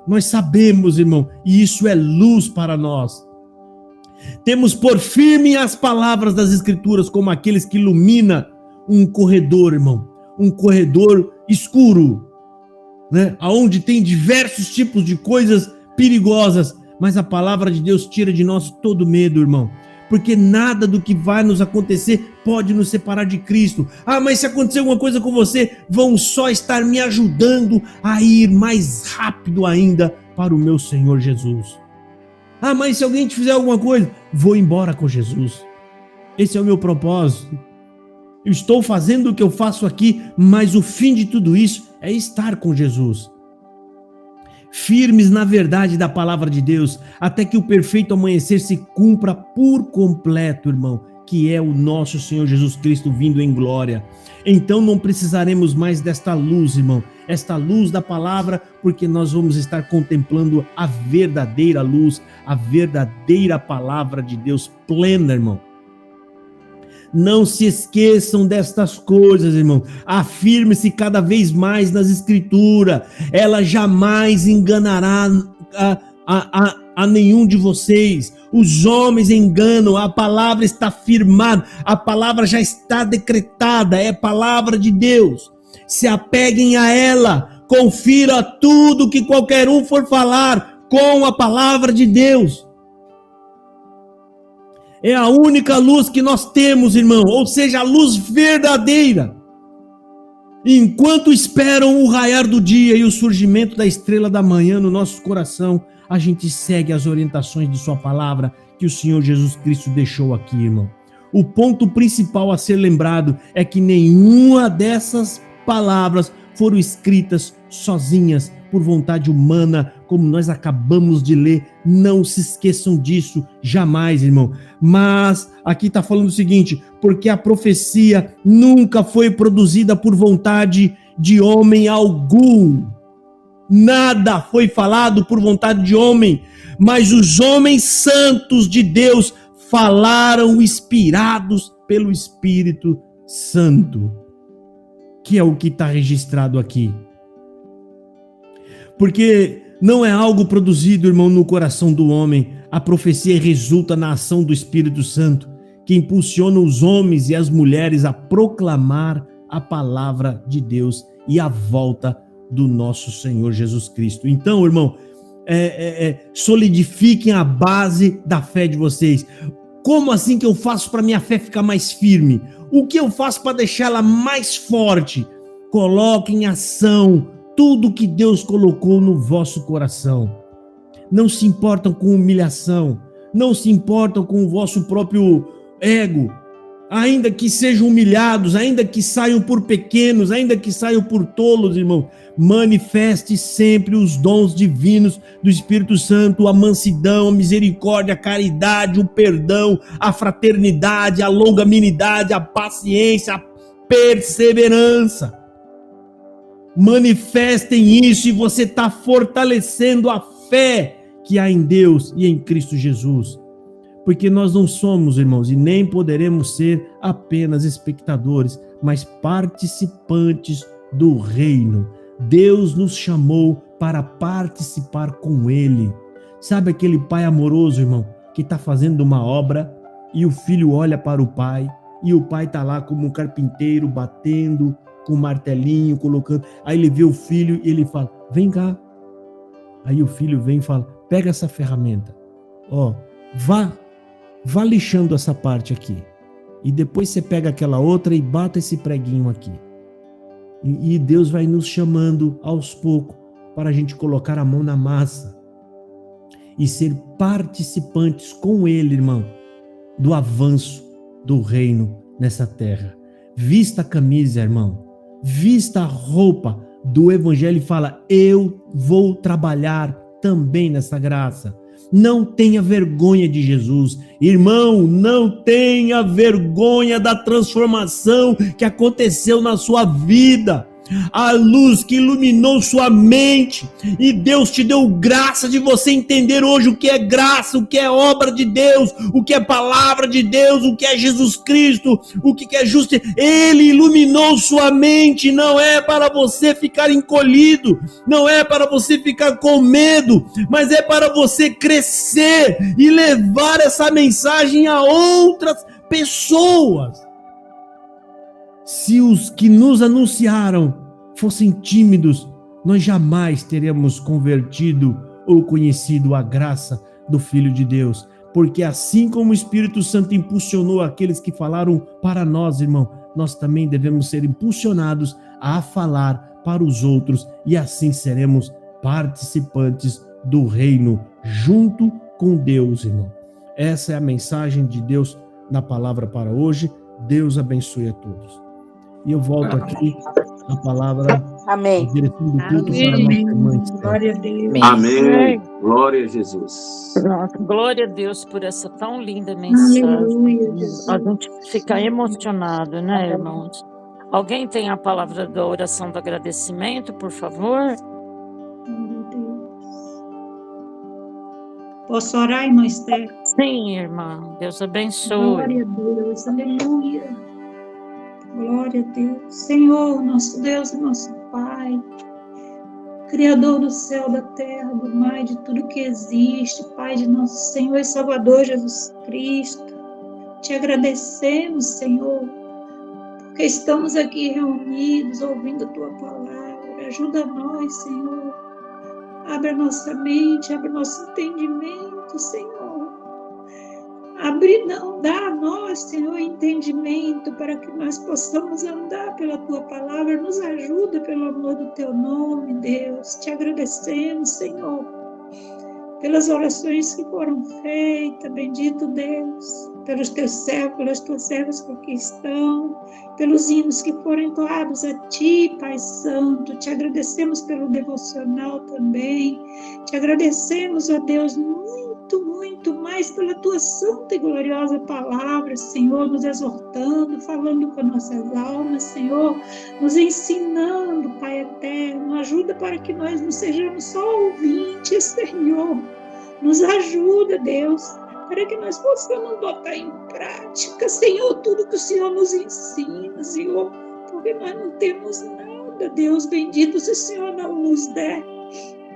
Nós sabemos, irmão, e isso é luz para nós. Temos por firme as palavras das Escrituras como aqueles que ilumina um corredor, irmão. Um corredor escuro. né? Onde tem diversos tipos de coisas perigosas, mas a palavra de Deus tira de nós todo medo, irmão. Porque nada do que vai nos acontecer pode nos separar de Cristo. Ah, mas se acontecer alguma coisa com você, vão só estar me ajudando a ir mais rápido ainda para o meu Senhor Jesus. Ah, mas se alguém te fizer alguma coisa, vou embora com Jesus. Esse é o meu propósito. Eu estou fazendo o que eu faço aqui, mas o fim de tudo isso é estar com Jesus. Firmes na verdade da palavra de Deus, até que o perfeito amanhecer se cumpra por completo, irmão, que é o nosso Senhor Jesus Cristo vindo em glória. Então não precisaremos mais desta luz, irmão, esta luz da palavra, porque nós vamos estar contemplando a verdadeira luz, a verdadeira palavra de Deus plena, irmão. Não se esqueçam destas coisas, irmão. Afirme-se cada vez mais nas Escrituras. Ela jamais enganará a nenhum de vocês. Os homens enganam, a palavra está firmada, a palavra já está decretada, é a palavra de Deus. Se apeguem a ela, confira tudo que qualquer um for falar com a palavra de Deus. É a única luz que nós temos, irmão, ou seja, a luz verdadeira. Enquanto esperam o raiar do dia e o surgimento da estrela da manhã no nosso coração, a gente segue as orientações de sua palavra que o Senhor Jesus Cristo deixou aqui, irmão. O ponto principal a ser lembrado é que nenhuma dessas palavras foram escritas sozinhas por vontade humana, como nós acabamos de ler. Não se esqueçam disso jamais, irmão. Mas aqui está falando o seguinte: porque a profecia nunca foi produzida por vontade de homem algum. Nada foi falado por vontade de homem, mas os homens santos de Deus falaram inspirados pelo Espírito Santo, que é o que está registrado aqui. Porque não é algo produzido, irmão, no coração do homem. A profecia resulta na ação do Espírito Santo, que impulsiona os homens e as mulheres a proclamar a palavra de Deus e a volta do nosso Senhor Jesus Cristo. Então, irmão, solidifiquem a base da fé de vocês. Como assim que eu faço para minha fé ficar mais firme? O que eu faço para deixá-la mais forte? Coloque em ação tudo que Deus colocou no vosso coração. Não se importam com humilhação, não se importam com o vosso próprio ego, ainda que sejam humilhados, ainda que saiam por pequenos, ainda que saiam por tolos, irmão. Manifeste sempre os dons divinos do Espírito Santo, a mansidão, a misericórdia, a caridade, o perdão, a fraternidade, a longanimidade, a paciência, a perseverança. Manifestem isso e você está fortalecendo a fé que há em Deus e em Cristo Jesus. Porque nós não somos, irmãos, e nem poderemos ser apenas espectadores, mas participantes do reino. Deus nos chamou para participar com Ele. Sabe aquele pai amoroso, irmão, que está fazendo uma obra e o filho olha para o pai e o pai está lá como um carpinteiro batendo com um martelinho, colocando. Aí ele vê o filho e ele fala: vem cá. Aí o filho vem e fala: pega essa ferramenta, vá lixando essa parte aqui, e depois você pega aquela outra e bata esse preguinho aqui. E Deus vai nos chamando aos poucos para a gente colocar a mão na massa e ser participantes com Ele, irmão, do avanço do reino nessa terra. Vista a camisa, irmão, vista a roupa do Evangelho e fala: eu vou trabalhar também nessa graça. Não tenha vergonha de Jesus. Irmão, não tenha vergonha da transformação que aconteceu na sua vida. A luz que iluminou sua mente, e Deus te deu graça de você entender hoje o que é graça, o que é obra de Deus, o que é palavra de Deus, o que é Jesus Cristo, o que é justiça. Ele iluminou sua mente. Não é para você ficar encolhido, não é para você ficar com medo, mas é para você crescer e levar essa mensagem a outras pessoas. Se os que nos anunciaram fossem tímidos, nós jamais teremos convertido ou conhecido a graça do Filho de Deus. Porque assim como o Espírito Santo impulsionou aqueles que falaram para nós, irmão, nós também devemos ser impulsionados a falar para os outros, e assim seremos participantes do reino junto com Deus, irmão. Essa é a mensagem de Deus na palavra para hoje. Deus abençoe a todos. E eu volto aqui a palavra,
Amém.
a direção do culto
Amém.
para a nossa irmã Esther.
Glória a Deus.
Amém. Glória a Jesus.
Nossa, glória a Deus por essa tão linda mensagem.
Aleluia, Jesus.
A gente fica emocionado, né, irmãos? Alguém tem a palavra da oração do agradecimento, por favor?
Glória a Deus. Posso orar, irmã Esther?
Sim, irmã. Deus abençoe.
Glória a Deus. Aleluia. Glória a Deus. Senhor, nosso Deus e nosso Pai, Criador do céu, da terra, do mar, de tudo que existe, Pai de nosso Senhor e Salvador Jesus Cristo. Te agradecemos, Senhor, porque estamos aqui reunidos, ouvindo a Tua palavra. Ajuda nós, Senhor. Abre a nossa mente, abre o nosso entendimento, Senhor. Dá a nós, Senhor, entendimento para que nós possamos andar pela Tua palavra. Nos ajuda pelo amor do Teu nome, Deus. Te agradecemos, Senhor, pelas orações que foram feitas, bendito Deus, pelos Teus servos, pelas Tuas servas que aqui estão, pelos hinos que foram entoados a Ti, Pai Santo. Te agradecemos pelo devocional também. Te agradecemos, ó Deus, muito mais pela Tua santa e gloriosa palavra, Senhor, nos exortando, falando com nossas almas, Senhor, nos ensinando, Pai eterno. Ajuda para que nós não sejamos só ouvintes, Senhor. Nos ajuda, Deus, para que nós possamos botar em prática, Senhor, tudo que o Senhor nos ensina, Senhor, porque nós não temos nada, Deus bendito, se o Senhor não nos der.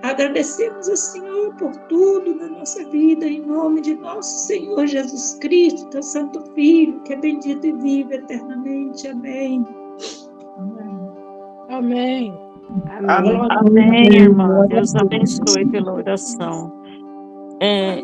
Agradecemos ao Senhor por tudo na nossa vida, em nome de nosso Senhor Jesus Cristo, Teu Santo Filho, que é bendito e vive eternamente. Amém.
Amém.
Amém.
Amém, irmã. Deus abençoe pela oração.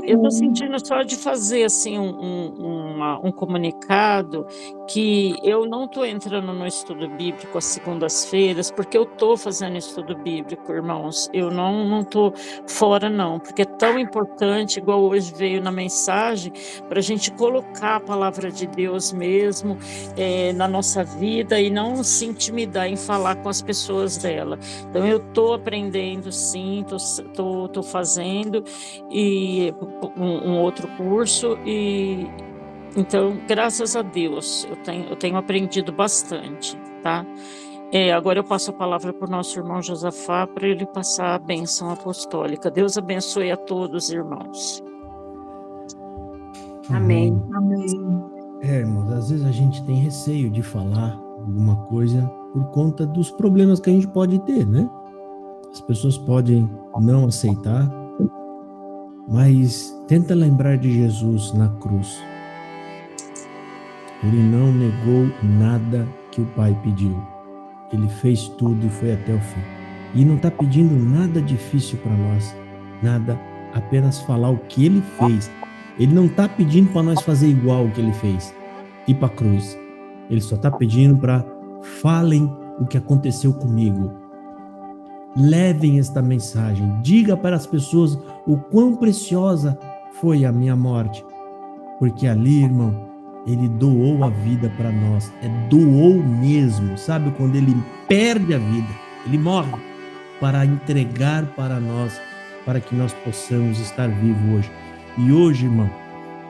Eu estou sentindo só de fazer assim um comunicado que eu não estou entrando no estudo bíblico às segundas-feiras, porque eu estou fazendo estudo bíblico, irmãos. Eu não estou fora, não, porque é tão importante, igual hoje veio na mensagem, para a gente colocar a palavra de Deus mesmo na nossa vida e não se intimidar em falar com as pessoas dela. Então, eu estou aprendendo, sim, estou fazendo e um outro curso, e então, graças a Deus, eu tenho aprendido bastante, tá? Agora eu passo a palavra para o nosso irmão Josafá, para ele passar a bênção apostólica. Deus abençoe a todos, irmãos.
Amém.
Amém.
Irmãos, às vezes a gente tem receio de falar alguma coisa por conta dos problemas que a gente pode ter, né? As pessoas podem não aceitar, mas tenta lembrar de Jesus na cruz. Ele não negou nada que o Pai pediu. Ele fez tudo e foi até o fim. E não está pedindo nada difícil para nós. Nada, apenas falar o que Ele fez. Ele não está pedindo para nós fazer igual o que Ele fez. Ir para a cruz. Ele só está pedindo para falem o que aconteceu comigo. Levem esta mensagem. Diga para as pessoas o quão preciosa foi a minha morte. Porque ali, irmão, Ele doou a vida para nós. Doou mesmo. Sabe quando Ele perde a vida? Ele morre para entregar para nós, para que nós possamos estar vivos hoje. E hoje, irmão,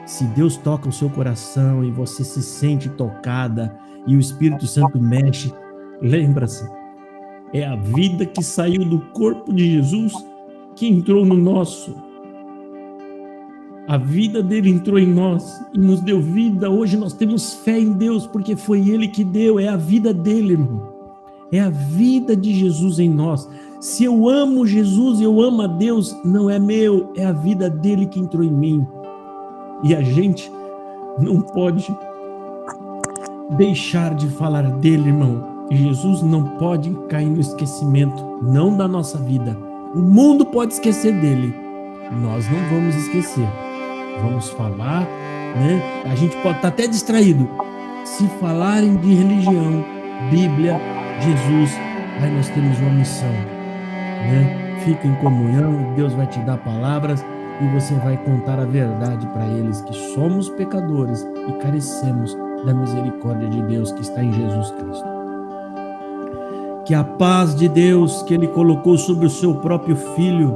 se Deus toca o seu coração e você se sente tocada e o Espírito Santo mexe, lembra-se, é a vida que saiu do corpo de Jesus que entrou no nosso. A vida dele entrou em nós e nos deu vida. Hoje nós temos fé em Deus porque foi Ele que deu. É a vida dele, irmão. É a vida de Jesus em nós. Se eu amo Jesus, eu amo a Deus, não é meu, é a vida dele que entrou em mim. E a gente não pode deixar de falar dele, irmão. E Jesus não pode cair no esquecimento, não da nossa vida. O mundo pode esquecer dele, nós não vamos esquecer. Vamos falar, né? A gente pode estar até distraído. Se falarem de religião, Bíblia, Jesus, aí nós temos uma missão, né? Fica em comunhão, Deus vai te dar palavras e você vai contar a verdade para eles, que somos pecadores e carecemos da misericórdia de Deus que está em Jesus Cristo. Que a paz de Deus que Ele colocou sobre o seu próprio Filho,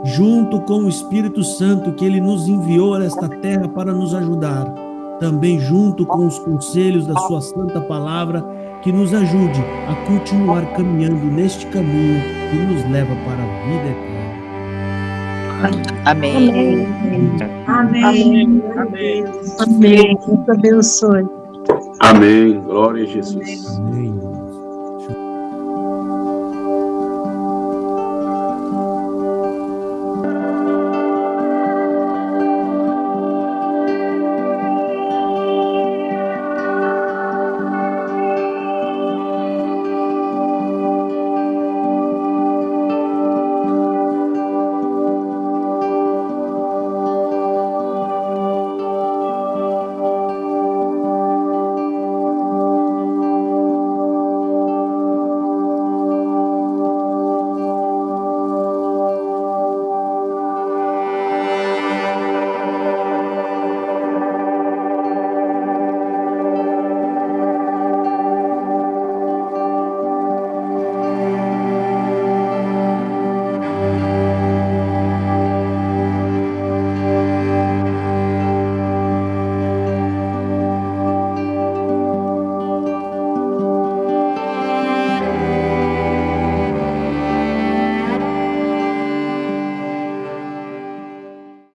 junto com o Espírito Santo que Ele nos enviou a esta terra para nos ajudar, também junto com os conselhos da sua santa palavra, que nos ajude a continuar caminhando neste caminho que nos leva para a vida eterna.
Amém.
Amém.
Amém.
Amém. Deus abençoe.
Amém. Glória a Jesus.
Amém.